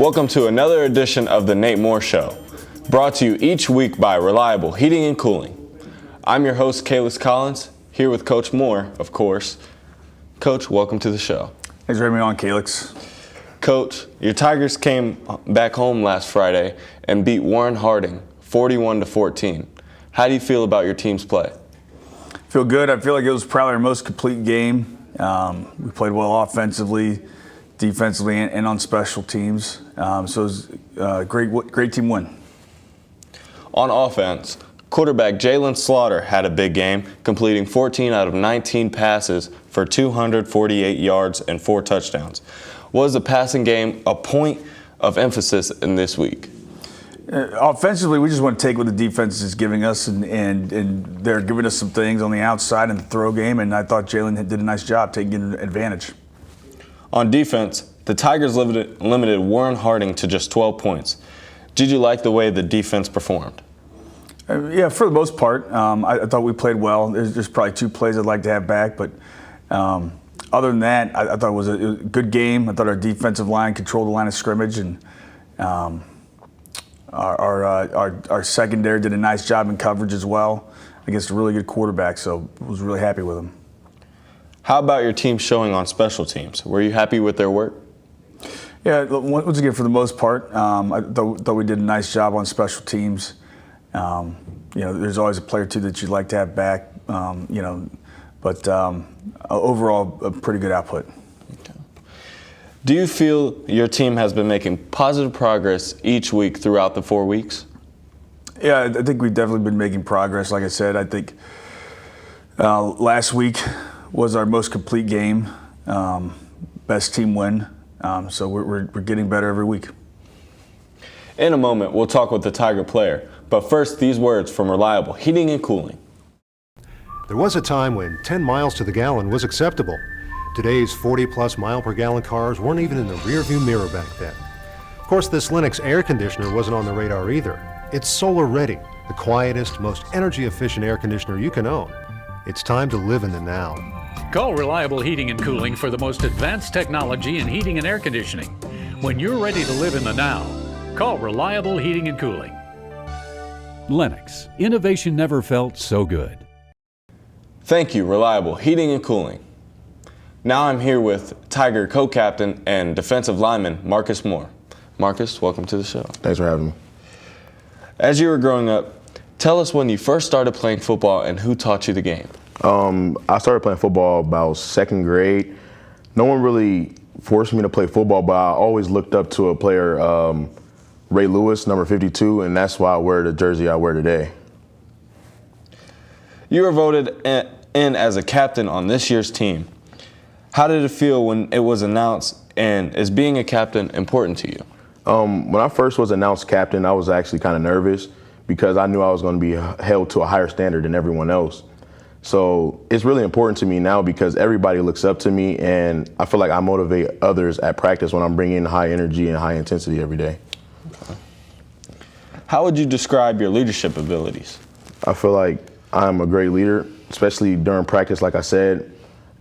Welcome to another edition of the Nate Moore Show, brought to you each week by Reliable Heating and Cooling. I'm your host, Kalis Collins, here with Coach Moore, of course. Coach, welcome to the show. Thanks for having me on, Calix. Coach, your Tigers came back home last Friday and beat Warren Harding 41-14. How do you feel about your team's play? Feel good. I feel like it was probably our most complete game. We played well offensively, defensively, and on special teams. So it was a great team win. On offense, quarterback Jalen Slaughter had a big game, completing 14 out of 19 passes for 248 yards and 4 touchdowns. Was the passing game a point of emphasis in this week? Offensively, we just want to take what the defense is giving us, and they're giving us some things on the outside in the throw game, and I thought Jalen did a nice job taking advantage. On defense, the Tigers limited Warren Harding to just 12 points. Did you like the way the defense performed? Yeah, for the most part. I thought we played well. There's probably 2 plays I'd like to have back, but other than that, I thought it was a good game. I thought our defensive line controlled the line of scrimmage, and our secondary did a nice job in coverage as well against a really good quarterback, so I was really happy with them. How about your team showing on special teams? Were you happy with their work? Yeah, once again, for the most part, I thought we did a nice job on special teams. There's always a player or two that you'd like to have back, but overall, a pretty good output. Okay. Do you feel your team has been making positive progress each week throughout the 4 weeks? Yeah, I think we've definitely been making progress. Like I said, I think last week was our most complete game, best team win. So we're getting better every week. In a moment, we'll talk with the Tiger player. But first, these words from Reliable Heating and Cooling. There was a time when 10 miles to the gallon was acceptable. Today's 40-plus mile per gallon cars weren't even in the rearview mirror back then. Of course, this Lennox air conditioner wasn't on the radar either. It's solar ready, the quietest, most energy efficient air conditioner you can own. It's time to live in the now. Call Reliable Heating and Cooling for the most advanced technology in heating and air conditioning. When you're ready to live in the now, call Reliable Heating and Cooling. Lennox, innovation never felt so good. Thank you, Reliable Heating and Cooling. Now I'm here with Tiger co-captain and defensive lineman Marcus Moore. Marcus, welcome to the show. Thanks for having me. As you were growing up, tell us when you first started playing football and who taught you the game. I started playing football about 2nd grade. No one really forced me to play football, but I always looked up to a player, Ray Lewis, number 52, and that's why I wear the jersey I wear today. You were voted in as a captain on this year's team. How did it feel when it was announced, and is being a captain important to you? When I first was announced captain, I was actually kind of nervous because I knew I was going to be held to a higher standard than everyone else. So it's really important to me now because everybody looks up to me, and I feel like I motivate others at practice when I'm bringing high energy and high intensity every day. Okay. How would you describe your leadership abilities? I feel like I'm a great leader, especially during practice. Like I said,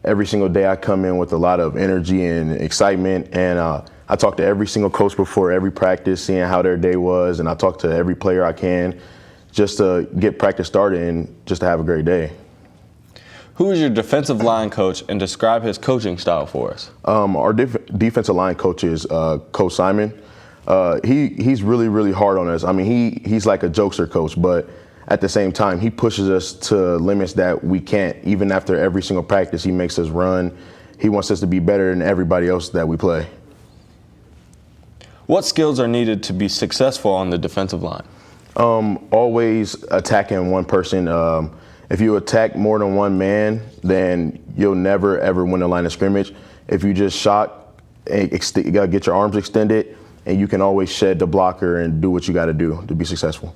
every single day I come in with a lot of energy and excitement, and I talk to every single coach before every practice, seeing how their day was, and I talk to every player I can just to get practice started and just to have a great day. Who is your defensive line coach, and describe his coaching style for us? Our defensive line coach is Coach Simon. He's really, really hard on us. I mean, he's like a jokester coach, but at the same time, he pushes us to limits that we can't. Even after every single practice, he makes us run. He wants us to be better than everybody else that we play. What skills are needed to be successful on the defensive line? Always attacking one person. If you attack more than one man, then you'll never, ever win the line of scrimmage. If you just shot, you got to get your arms extended, and you can always shed the blocker and do what you got to do to be successful.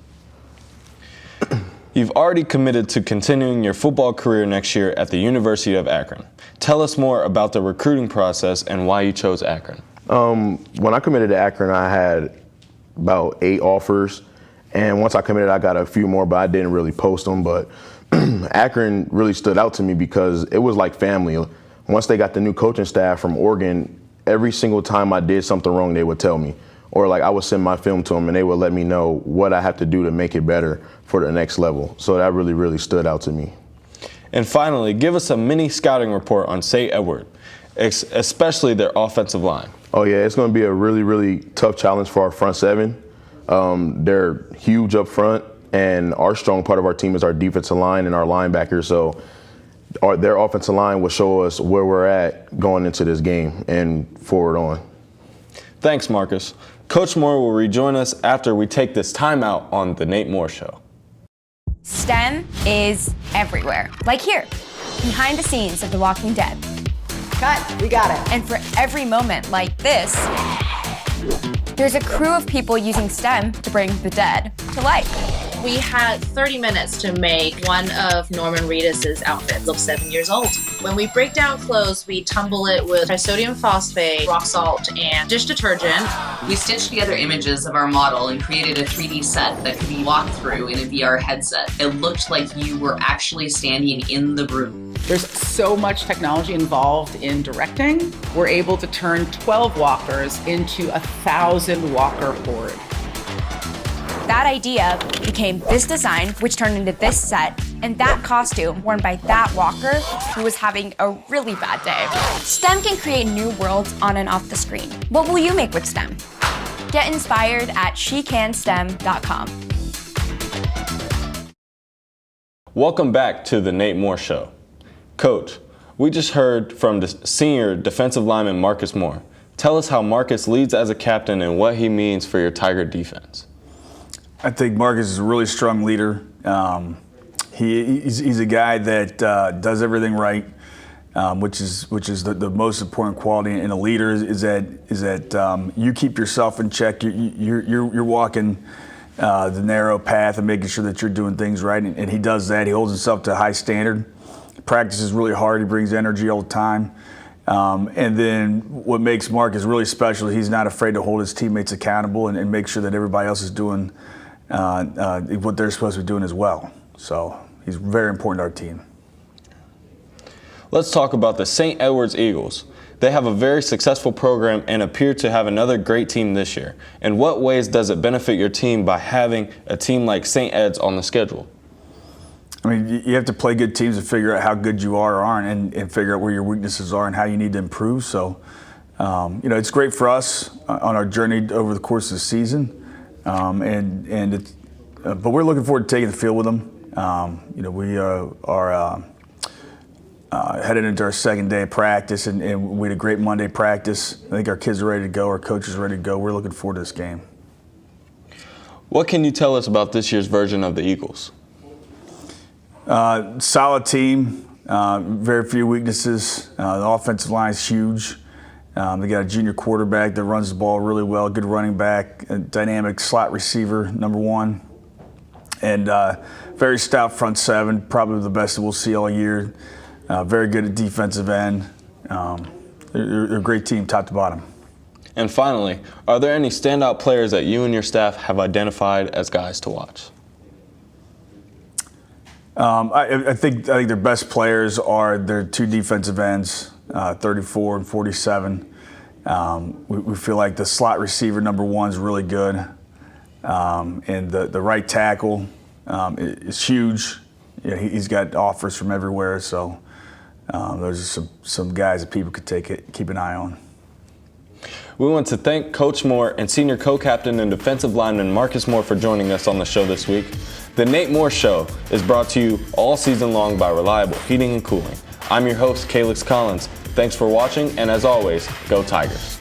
You've already committed to continuing your football career next year at the University of Akron. Tell us more about the recruiting process and why you chose Akron. When I committed to Akron, I had about 8 offers, and once I committed, I got a few more, but I didn't really post them. But Akron really stood out to me because it was like family. Once they got the new coaching staff from Oregon, every single time I did something wrong, they would tell me, or like I would send my film to them and they would let me know what I have to do to make it better for the next level. So that really, really stood out to me. And finally, give us a mini scouting report on St. Edward, especially their offensive line. Oh yeah, it's going to be a really, really tough challenge for our front seven. They're huge up front, and our strong part of our team is our defensive line and our linebackers. So their offensive line will show us where we're at going into this game and forward on. Thanks, Marcus. Coach Moore will rejoin us after we take this timeout on The Nate Moore Show. STEM is everywhere, like here, behind the scenes of The Walking Dead. Cut, we got it. And for every moment like this, there's a crew of people using STEM to bring the dead to life. We had 30 minutes to make one of Norman Reedus' outfits of 7 years old. When we break down clothes, we tumble it with trisodium phosphate, rock salt, and dish detergent. We stitched together images of our model and created a 3D set that could be walked through in a VR headset. It looked like you were actually standing in the room. There's so much technology involved in directing. We're able to turn 12 walkers into 1,000 walker horde. That idea became this design, which turned into this set, and that costume worn by that walker who was having a really bad day. STEM can create new worlds on and off the screen. What will you make with STEM? Get inspired at SheCanSTEM.com. Welcome back to The Nate Moore Show. Coach, we just heard from the senior defensive lineman Marcus Moore. Tell us how Marcus leads as a captain and what he means for your Tiger defense. I think Marcus is a really strong leader. He's a guy that does everything right, which is the most important quality in a leader is that you keep yourself in check. You're walking the narrow path and making sure that you're doing things right, and he does that. He holds himself to a high standard. He practices really hard. He brings energy all the time. And then what makes Marcus really special, he's not afraid to hold his teammates accountable and make sure that everybody else is doing what they're supposed to be doing as well. So he's very important to our team. Let's talk about the St. Edward's Eagles. They have a very successful program and appear to have another great team this year. In what ways does it benefit your team by having a team like St. Ed's on the schedule? I mean, you have to play good teams to figure out how good you are or aren't and figure out where your weaknesses are and how you need to improve. So, it's great for us on our journey over the course of the season. But we're looking forward to taking the field with them. We are headed into our second day of practice, and we had a great Monday practice. I think our kids are ready to go. Our coaches are ready to go. We're looking forward to this game. What can you tell us about this year's version of the Eagles? Solid team, very few weaknesses. The offensive line is huge. They got a junior quarterback that runs the ball really well, good running back, a dynamic slot receiver, number one, and very stout front seven, probably the best that we'll see all year. Very good at defensive end. They're a great team, top to bottom. And finally, are there any standout players that you and your staff have identified as guys to watch? I think their best players are their two defensive ends, 34 and 47. We feel like the slot receiver, number one, is really good. And the right tackle is huge. He's got offers from everywhere. So those are some guys that people could keep an eye on. We want to thank Coach Moore and senior co-captain and defensive lineman Marcus Moore for joining us on the show this week. The Nate Moore Show is brought to you all season long by Reliable Heating and Cooling. I'm your host, Calix Collins. Thanks for watching, and as always, go Tigers.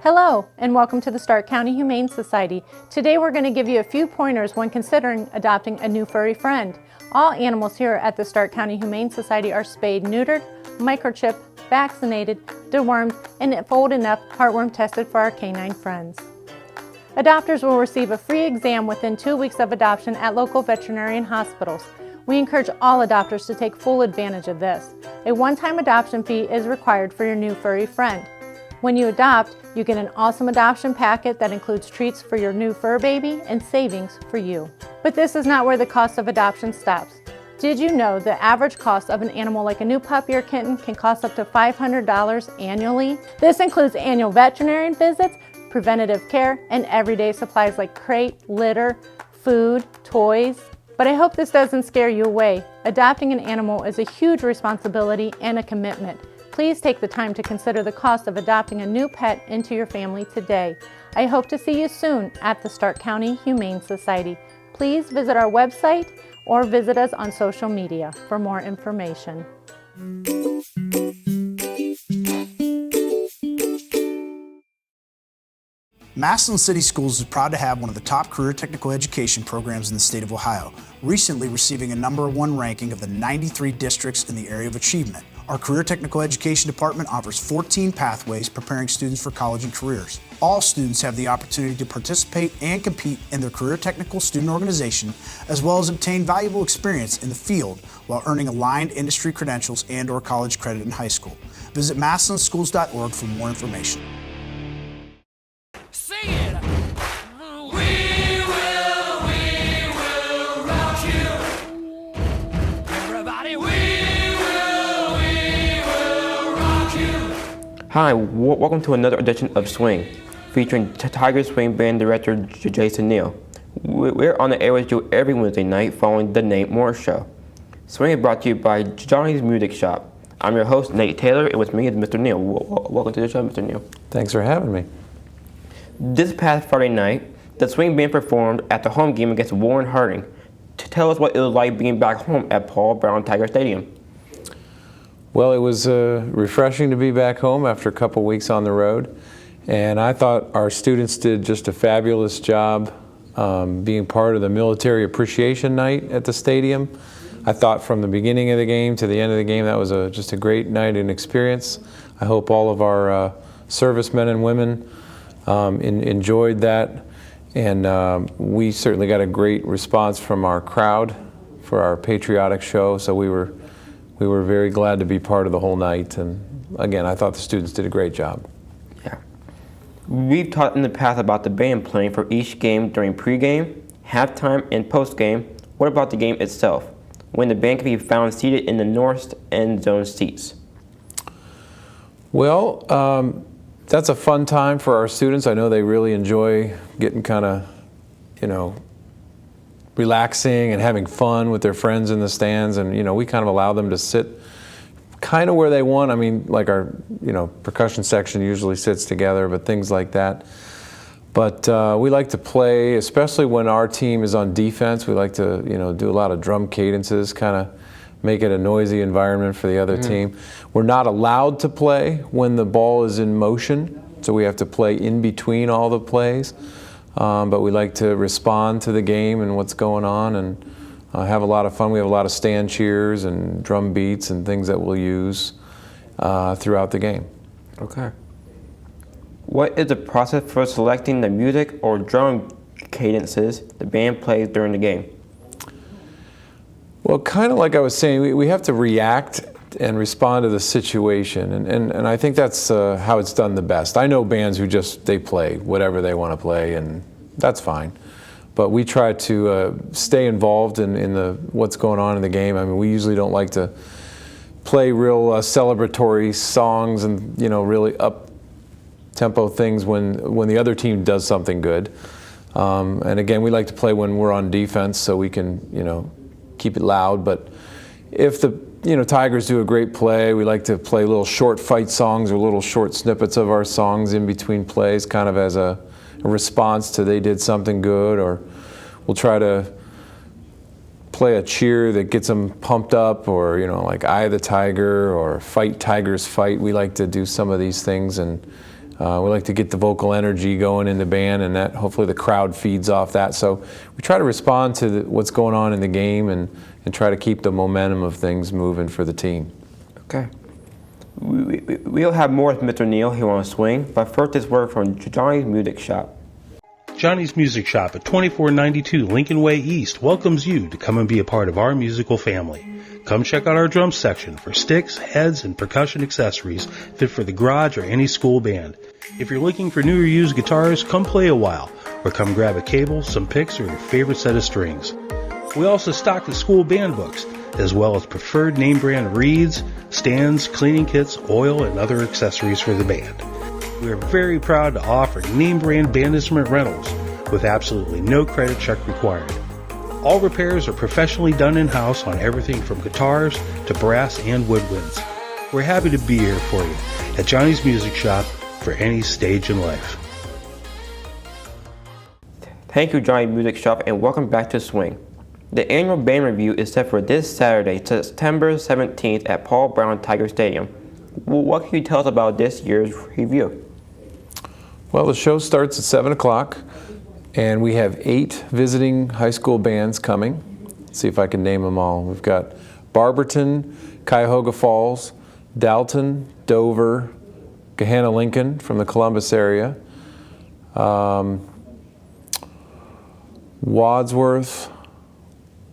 Hello, and welcome to the Stark County Humane Society. Today we're going to give you a few pointers when considering adopting a new furry friend. All animals here at the Stark County Humane Society are spayed, neutered, microchipped, vaccinated, dewormed, and if old enough, heartworm tested for our canine friends. Adopters will receive a free exam within 2 weeks of adoption at local veterinarian hospitals. We encourage all adopters to take full advantage of this. A one-time adoption fee is required for your new furry friend. When you adopt, you get an awesome adoption packet that includes treats for your new fur baby and savings for you. But this is not where the cost of adoption stops. Did you know the average cost of an animal like a new puppy or kitten can cost up to $500 annually? This includes annual veterinarian visits, preventative care, and everyday supplies like crate, litter, food, toys. But I hope this doesn't scare you away. Adopting an animal is a huge responsibility and a commitment. Please take the time to consider the cost of adopting a new pet into your family today. I hope to see you soon at the Stark County Humane Society. Please visit our website or visit us on social media for more information. Massillon City Schools is proud to have one of the top career technical education programs in the state of Ohio, recently receiving a #1 ranking of the 93 districts in the area of achievement. Our Career Technical Education Department offers 14 pathways preparing students for college and careers. All students have the opportunity to participate and compete in their career technical student organization, as well as obtain valuable experience in the field while earning aligned industry credentials and/or college credit in high school. Visit massillonschools.org for more information. Hi, welcome to another edition of Swing, featuring Tiger Swing Band Director Jason Neel. We're on the air with you every Wednesday night following the Nate Morris Show. Swing is brought to you by Johnny's Music Shop. I'm your host, Nate Taylor, and with me is Mr. Neel. Welcome to the show, Mr. Neel. Thanks for having me. This past Friday night, the Swing Band performed at the home game against Warren Harding. To tell us what it was like being back home at Paul Brown Tiger Stadium. Well, it was refreshing to be back home after a couple weeks on the road, and I thought our students did just a fabulous job being part of the Military Appreciation Night at the stadium. I thought from the beginning of the game to the end of the game that was just a great night and experience. I hope all of our servicemen and women enjoyed that, and we certainly got a great response from our crowd for our patriotic show, so we were very glad to be part of the whole night, and again, I thought the students did a great job. Yeah. We've talked in the past about the band playing for each game during pregame, halftime, and postgame. What about the game itself, when the band can be found seated in the north end zone seats? Well, that's a fun time for our students. I know they really enjoy getting kind of, relaxing and having fun with their friends in the stands, and we kind of allow them to sit kind of where they want. I mean, like our percussion section usually sits together, but things like that. But we like to play, especially when our team is on defense. We like to do a lot of drum cadences, kind of make it a noisy environment for the other team. We're not allowed to play when the ball is in motion, so we have to play in between all the plays. But we like to respond to the game and what's going on, and have a lot of fun. We have a lot of stand cheers and drum beats and things that we'll use throughout the game. Okay. What is the process for selecting the music or drum cadences the band plays during the game? Well, kind of like I was saying, we have to react and respond to the situation, and I think that's how it's done the best. I know bands who they play whatever they want to play, and that's fine. But we try to stay involved in what's going on in the game. I mean, we usually don't like to play real celebratory songs and really up-tempo things when the other team does something good. And again, we like to play when we're on defense so we can keep it loud. But if the Tigers do a great play, we like to play little short fight songs or little short snippets of our songs in between plays, kind of as a response to they did something good, or we'll try to play a cheer that gets them pumped up, or like Eye of the Tiger or Fight Tigers Fight. We like to do some of these things, and we like to get the vocal energy going in the band, and that hopefully the crowd feeds off that. So we try to respond to what's going on in the game and try to keep the momentum of things moving for the team. Okay. We'll have more with Mr. Neel here on Swing, but first this word from Johnny's Music Shop. Johnny's Music Shop at 2492 Lincoln Way East welcomes you to come and be a part of our musical family. Come check out our drum section for sticks, heads, and percussion accessories fit for the garage or any school band. If you're looking for new or used guitars, come play a while, or come grab a cable, some picks, or your favorite set of strings. We also stock the school band books, as well as preferred name brand reeds, stands, cleaning kits, oil, and other accessories for the band. We are very proud to offer name brand band instrument rentals with absolutely no credit check required. All repairs are professionally done in-house on everything from guitars to brass and woodwinds. We're happy to be here for you at Johnny's Music Shop for any stage in life. Thank you, Johnny Music Shop, and welcome back to Swing. The annual band review is set for this Saturday, September 17th at Paul Brown Tiger Stadium. What can you tell us about this year's review? Well, the show starts at 7 o'clock, and we have 8 visiting high school bands coming. Let's see if I can name them all. We've got Barberton, Cuyahoga Falls, Dalton, Dover, Gahanna Lincoln from the Columbus area, Wadsworth,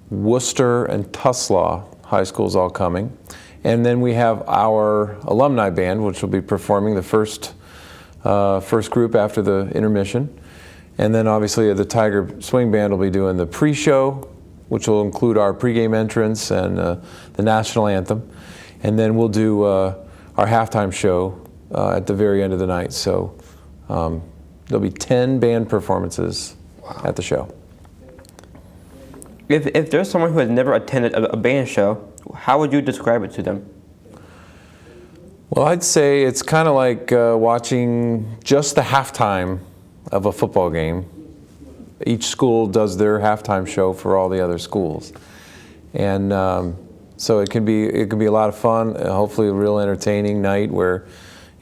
Worcester, and Tuslaw high schools all coming. And then we have our alumni band, which will be performing the first group after the intermission. And then obviously the Tiger Swing Band will be doing the pre-show, which will include our pregame entrance and the national anthem. And then we'll do our halftime show at the very end of the night. So there'll be 10 band performances at the show. If there's someone who has never attended a band show, how would you describe it to them? Well, I'd say it's kind of like watching just the halftime of a football game. Each school does their halftime show for all the other schools, and so it can be a lot of fun. Hopefully, a real entertaining night where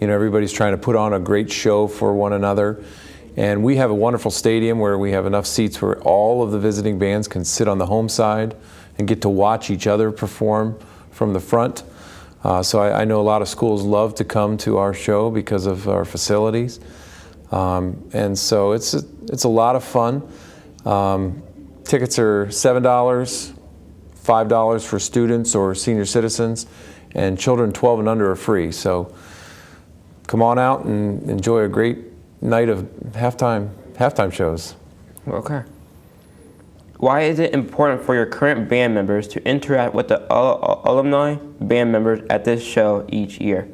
everybody's trying to put on a great show for one another. And we have a wonderful stadium where we have enough seats where all of the visiting bands can sit on the home side and get to watch each other perform from the front. So I know a lot of schools love to come to our show because of our facilities. And so it's a lot of fun. Tickets are $7, $5 for students or senior citizens, and children 12 and under are free. So come on out and enjoy a great night of halftime shows. Okay. Why is it important for your current band members to interact with the alumni band members at this show each year?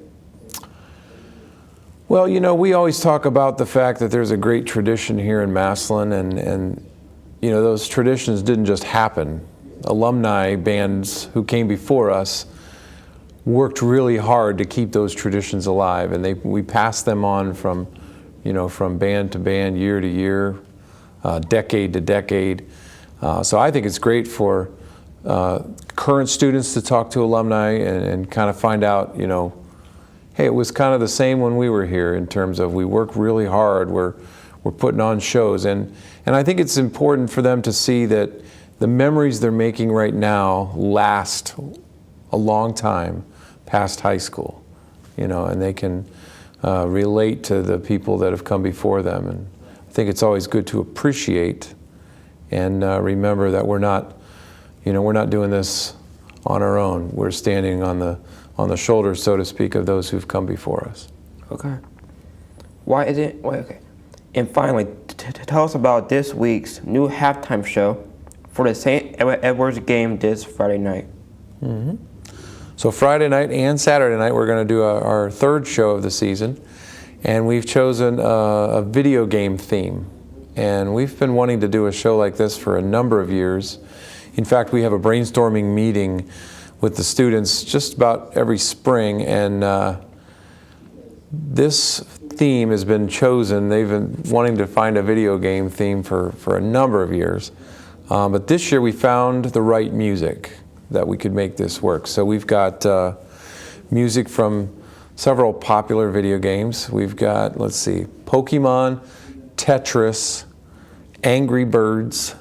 Well, we always talk about the fact that there's a great tradition here in Massillon, and those traditions didn't just happen. Alumni bands who came before us worked really hard to keep those traditions alive, and we passed them on from band to band, year to year, decade to decade. So I think it's great for current students to talk to alumni and kind of find out, hey, it was kind of the same when we were here in terms of we work really hard, we're putting on shows. And I think it's important for them to see that the memories they're making right now last a long time past high school, and they can relate to the people that have come before them. And I think it's always good to appreciate and remember that we're not doing this on our own. We're standing on the shoulders, so to speak, of those who've come before us. Okay. Why is it? Okay. And finally, tell us about this week's new halftime show for the St. Edward's game this Friday night. Mm-hmm. So Friday night and Saturday night, we're going to do our third show of the season, and we've chosen a video game theme. And we've been wanting to do a show like this for a number of years. In fact, we have a brainstorming meeting with the students just about every spring, and this theme has been chosen. They've been wanting to find a video game theme for a number of years. But this year we found the right music that we could make this work. So we've got music from several popular video games. We've got, let's see, Pokemon, Tetris, Angry Birds,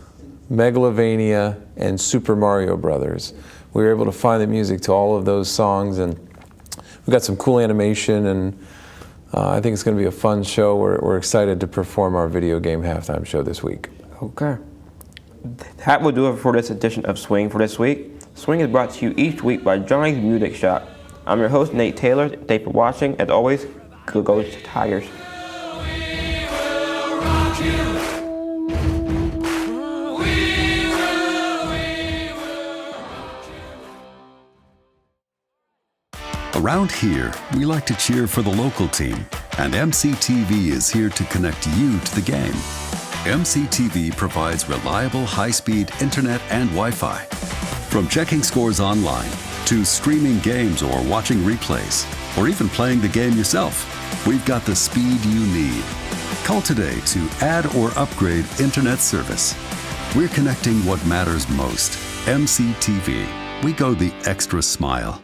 Megalovania, and Super Mario Brothers. We were able to find the music to all of those songs, and we've got some cool animation and I think it's going to be a fun show. We're excited to perform our video game halftime show this week. Okay. That will do it for this edition of Swing for this week. Swing is brought to you each week by Johnny's Music Shop. I'm your host, Nate Taylor. Thanks for watching. As always, go Tigers. Around here, we like to cheer for the local team, and MC-TV is here to connect you to the game. MC-TV provides reliable high-speed internet and Wi-Fi. From checking scores online, to streaming games or watching replays, or even playing the game yourself, we've got the speed you need. Call today to add or upgrade internet service. We're connecting what matters most. MC-TV. We go the extra smile.